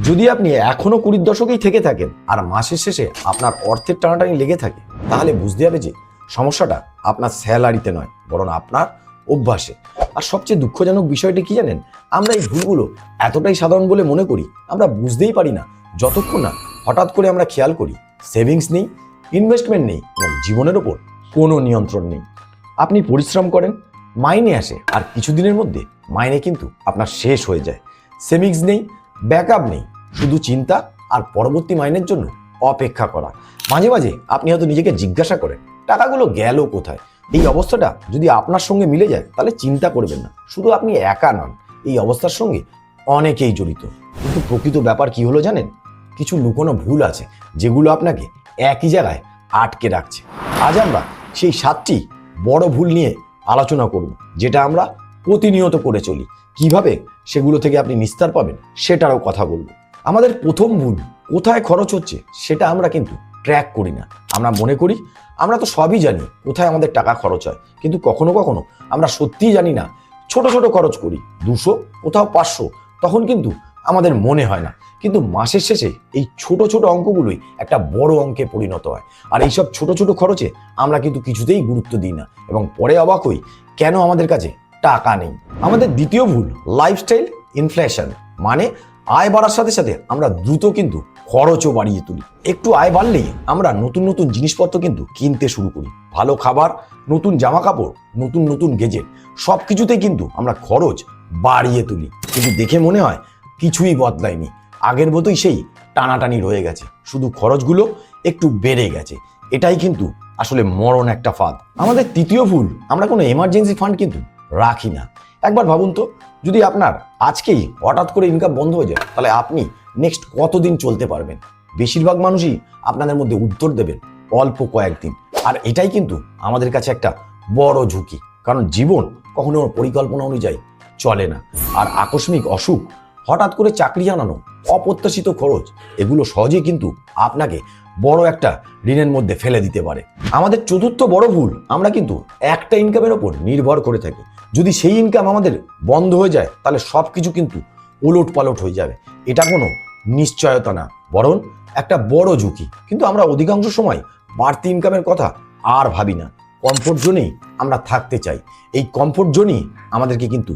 যদি আপনি এখনো 20-র দশকেই থেকে থাকেন আর মাসের শেষে আপনার অর্থের টানাটানি লেগে থাকে, তাহলে বুঝতে হবে যে সমস্যাটা আপনার স্যালারিতে নয়, বরং আপনার অভ্যাসে। আর সবচেয়ে দুঃখজনক বিষয়টি কি জানেন? আমরা এই ভুলগুলো এতটাই সাধারণ বলে মনে করি, আমরা বুঝতেই পারি না যতক্ষণ না হঠাৎ করে আমরা খেয়াল করি সেভিংস নেই, ইনভেস্টমেন্ট নেই এবং জীবনের ওপর কোনো নিয়ন্ত্রণ নেই। আপনি পরিশ্রম করেন, মাইনে আসে, আর কিছুদিনের মধ্যে মাইনে কিন্তু আপনার শেষ হয়ে যায়। সেভিংস নেই, ব্যাকআপ নেই, শুধু চিন্তা আর পরবর্তী মাইনের জন্য অপেক্ষা করা। মাঝে মাঝে আপনি হয়তো নিজেকে জিজ্ঞাসা করেন, টাকাগুলো গেল কোথায়? এই অবস্থাটা যদি আপনার সঙ্গে মিলে যায় তাহলে চিন্তা করবেন না, শুধু আপনি একা নন, এই অবস্থার সঙ্গে অনেকেই জড়িত। কিন্তু প্রকৃত ব্যাপার কি হলো জানেন? কিছু লুকোনো ভুল আছে যেগুলো আপনাকে একই জায়গায় আটকে রাখছে। আজ আমরা সেই 7টি বড় ভুল নিয়ে আলোচনা করব, যেটা আমরা প্রতিনিয়ত করে চলি। কিভাবে সেগুলো থেকে আপনি নিস্তার পাবেন সেটারও কথা বলবো। আমাদের প্রথম ভুল, কোথায় খরচ হচ্ছে সেটা আমরা কিন্তু ট্র্যাক করি না। আমরা মনে করি আমরা তো সবই জানি কোথায় আমাদের টাকা খরচ হয়, কিন্তু কখনো কখনো আমরা সত্যিই জানি না। ছোট ছোট খরচ করি, 200, কোথাও 500, তখন কিন্তু আমাদের মনে হয় না। কিন্তু মাসের শেষে এই ছোট ছোট অঙ্কগুলোই একটা বড় অঙ্কে পরিণত হয়। আর এইসব ছোট ছোট খরচে আমরা কিন্তু কিছুতেই গুরুত্ব দিই না এবং পরে অবাক হই কেন আমাদের কাছে টাকা নেই। আমাদের দ্বিতীয় ভুল, লাইফস্টাইল ইনফ্লেশন, মানে আয় বাড়ার সাথে সাথে আমরা দ্রুত কিন্তু খরচও বাড়িয়ে তুলি। একটু আয় বাড়লেই আমরা নতুন নতুন জিনিসপত্র কিন্তু কিনতে শুরু করি। ভালো খাবার, নতুন জামা কাপড়, নতুন নতুন গেজেট, সব কিছুতেই কিন্তু আমরা খরচ বাড়িয়ে তুলি। কিন্তু দেখে মনে হয় কিছুই বদলায়নি, আগের মতোই সেই টানাটানি রয়ে গেছে, শুধু খরচগুলো একটু বেড়ে গেছে। এটাই কিন্তু আসলে মরণ একটা ফাঁদ। আমাদের তৃতীয় ভুল, আমরা কোনো এমার্জেন্সি ফান্ড কিন্তু রাখি না। একবার ভাবুন তো, যদি আপনার আজকেই হঠাৎ করে ইনকাম বন্ধ হয়ে যায়, তাহলে আপনি নেক্সট কতদিন চলতে পারবেন? বেশিরভাগ মানুষই আপনাদের মধ্যে উত্তর দেবেন অল্প কয়েকদিন। আর এটাই কিন্তু আমাদের কাছে একটা বড় ঝুঁকি, কারণ জীবন কখনো পরিকল্পনা অনুযায়ী চলে না। আর আকস্মিক অসুখ, হঠাৎ করে চাকরি জানানো, অপ্রত্যাশিত খরচ, এগুলো সহজেই কিন্তু আপনাকে বড় একটা ঋণের মধ্যে ফেলে দিতে পারে। আমাদের চতুর্থ বড় ভুল, আমরা কিন্তু একটা ইনকামের ওপর নির্ভর করে থাকি। যদি সেই ইনকাম আমাদের বন্ধ হয়ে যায় তাহলে সব কিছু কিন্তু ওলট পালট হয়ে যাবে। এটা কোনো নিশ্চয়তা না, বরং একটা বড় ঝুঁকি। কিন্তু আমরা অধিকাংশ সময় বাড়তি ইনকামের কথা আর ভাবি না, কমফোর্ট জোনেই আমরা থাকতে চাই। এই কমফোর্ট জোনই আমাদেরকে কিন্তু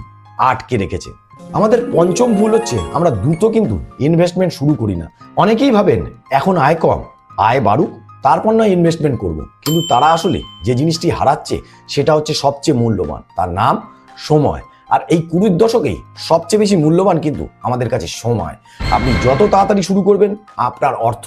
আটকে রেখেছে। আমাদের পঞ্চম ভুল হচ্ছে, আমরা দ্রুত কিন্তু ইনভেস্টমেন্ট শুরু করি না। অনেকেই ভাবেন এখন আয় কম, আয় বাড়ুক, তারপর না ইনভেস্টমেন্ট করব। কিন্তু তারা আসলে যে জিনিসটি হারাচ্ছে সেটা হচ্ছে সবচেয়ে মূল্যবান, তার নাম সময়। আর এই 20-র দশকেই সবচেয়ে বেশি মূল্যবান কিন্তু আমাদের কাছে সময়। আপনি যত তাড়াতাড়ি শুরু করবেন আপনার অর্থ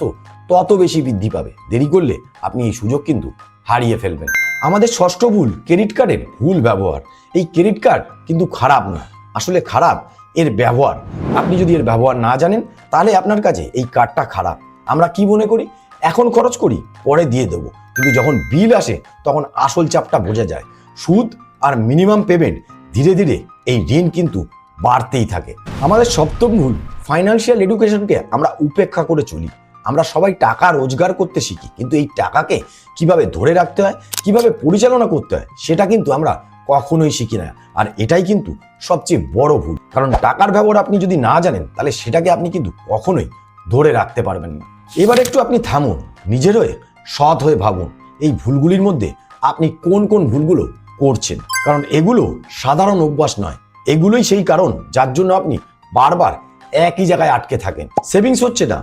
তত বেশি বৃদ্ধি পাবে। দেরি করলে আপনি এই সুযোগ কিন্তু হারিয়ে ফেলবেন। আমাদের ষষ্ঠ ভুল, ক্রেডিট কার্ডের ভুল ব্যবহার। এই ক্রেডিট কার্ড কিন্তু খারাপ না, আসলে খারাপ এর ব্যবহার। আপনি যদি এর ব্যবহার না জানেন তাহলে আপনার কাছে এই কার্ডটা খারাপ। আমরা কি মনে করি, এখন খরচ করি পরে দিয়ে দেবো, কিন্তু যখন বিল আসে তখন আসল চাপটা বোঝা যায়। সুদ আর মিনিমাম পেমেন্ট, ধীরে ধীরে এই ঋণ কিন্তু বাড়তেই থাকে। আমাদের সপ্তম ভুল, ফাইন্যান্সিয়াল এডুকেশনকে আমরা উপেক্ষা করে চলি। আমরা সবাই টাকা রোজগার করতে শিখি, কিন্তু এই টাকাকে কিভাবে ধরে রাখতে হয়, কিভাবে পরিচালনা করতে হয় সেটা কিন্তু আমরা কখনোই শিখি না। আর এটাই কিন্তু সবচেয়ে বড় ভুল, কারণ টাকার ব্যবহার আপনি যদি না জানেন তাহলে সেটাকে আপনি কিন্তু কখনোই ধরে রাখতে পারবেন না। এবার একটু আপনি থামুন, নিজের হয়ে সৎ হয়ে ভাবুন এই ভুলগুলির মধ্যে আপনি কোন কোন ভুলগুলো করছেন, কারণ এগুলো সাধারণ অভ্যাস নয়, এগুলোই সেই কারণ যার জন্য আপনি বারবার একই জায়গায় আটকে থাকেন। সেভিংস হচ্ছে না,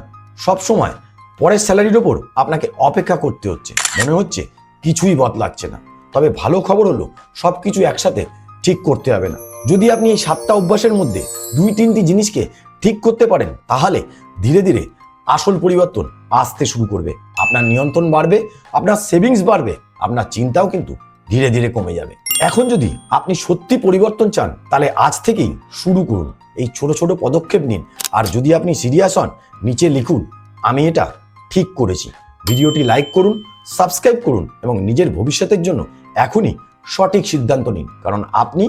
সব সময় পরের স্যালারির ওপর আপনাকে অপেক্ষা করতে হচ্ছে, মনে হচ্ছে কিছুই বদলাচ্ছে না। তবে ভালো খবর হলো সবকিছু একসাথে ঠিক করতে হবে না। যদি আপনি এই 7টা অভ্যাসের মধ্যে 2-3টি জিনিসকে ঠিক করতে পারেন, তাহলে ধীরে ধীরে আসল পরিবর্তন আসতে শুরু করবে। আপনার নিয়ন্ত্রণ বাড়বে, আপনার সেভিংস বাড়বে, আপনার চিন্তাও কিন্তু ধীরে ধীরে কমে যাবে। এখন যদি আপনি সত্যি পরিবর্তন চান তাহলে আজ থেকেই শুরু করুন, এই ছোট ছোট পদক্ষেপ নিন। আর যদি আপনি সিরিয়াস হন, নিচে লিখুন আমি এটা ঠিক করেছি। ভিডিওটি লাইক করুন, সাবস্ক্রাইব করুন এবং নিজের ভবিষ্যতের জন্য এখনই সঠিক সিদ্ধান্ত নিন, কারণ আপনি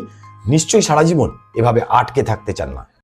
নিশ্চয়ই সারা জীবন এভাবে আটকে থাকতে চান না।